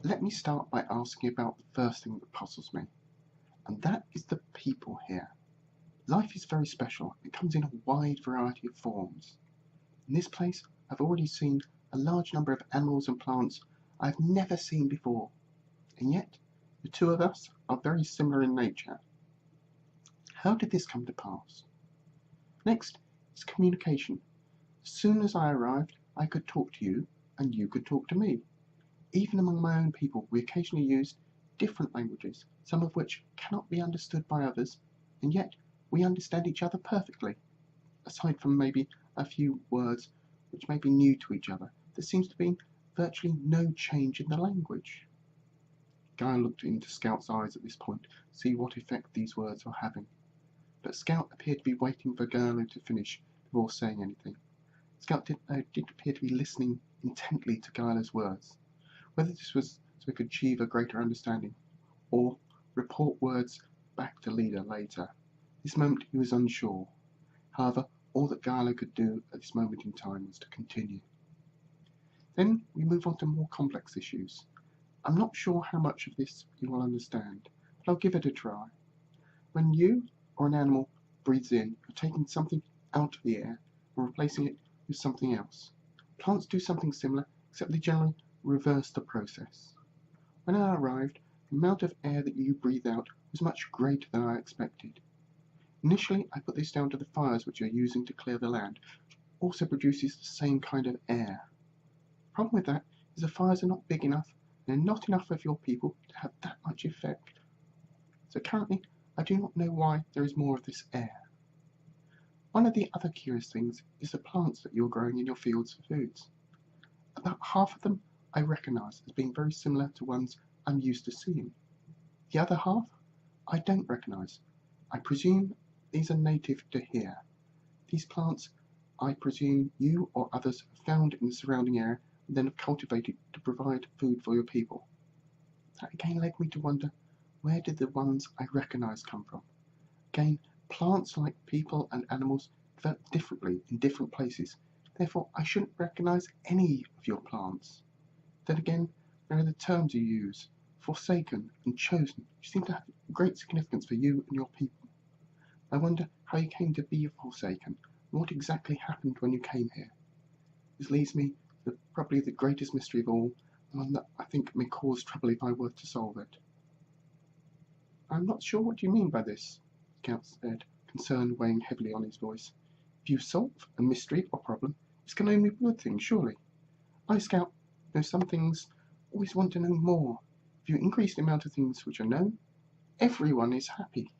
Let me start by asking about the first thing that puzzles me, and that is the people here. Life is very special. It comes in a wide variety of forms. In this place, I've already seen a large number of animals and plants I've never seen before, and yet the two of us are very similar in nature. How did this come to pass? Next is communication. As soon as I arrived, I could talk to you, and you could talk to me. Even among my own people, we occasionally used different languages, some of which cannot be understood by others, and yet we understand each other perfectly. Aside from maybe a few words which may be new to each other, there seems to be virtually no change in the language. Guy looked into Scout's eyes at this point to see what effect these words were having, but Scout appeared to be waiting for Gurlo to finish before saying anything. Scout did appear to be listening intently to Gurlo's words. Whether this was so he could achieve a greater understanding, or report words back to leader later. At this moment he was unsure. However, all that Gurlo could do at this moment in time was to continue. Then we move on to more complex issues. I'm not sure how much of this you will understand, but I'll give it a try. When you or an animal breathes in, you're taking something out of the air and replacing it with something else. Plants do something similar, except they generally reverse the process. When I arrived, the amount of air that you breathe out was much greater than I expected. Initially, I put this down to the fires which you're using to clear the land, which also produces the same kind of air. The problem with that is the fires are not big enough, and not enough of your people to have that much effect. So currently, I do not know why there is more of this air. One of the other curious things is the plants that you're growing in your fields for foods. About half of them I recognise as being very similar to ones I'm used to seeing. The other half I don't recognise. I presume these are native to here. These plants I presume you or others have found in the surrounding area and then have cultivated to provide food for your people. That again led me to wonder, where did the ones I recognise come from? Again, plants like people and animals develop differently in different places. Therefore, I shouldn't recognise any of your plants. Then again, there are the terms you use, forsaken and chosen, which seem to have great significance for you and your people. I wonder how you came to be forsaken, and what exactly happened when you came here. This leads me to probably the greatest mystery of all, and one that I think may cause trouble if I were to solve it. I'm not sure what you mean by this, Scout said, concern weighing heavily on his voice. If you solve a mystery or problem, this can only be a good thing, surely. I, Scout, know some things, always want to know more. If you increase the amount of things which are known, everyone is happy.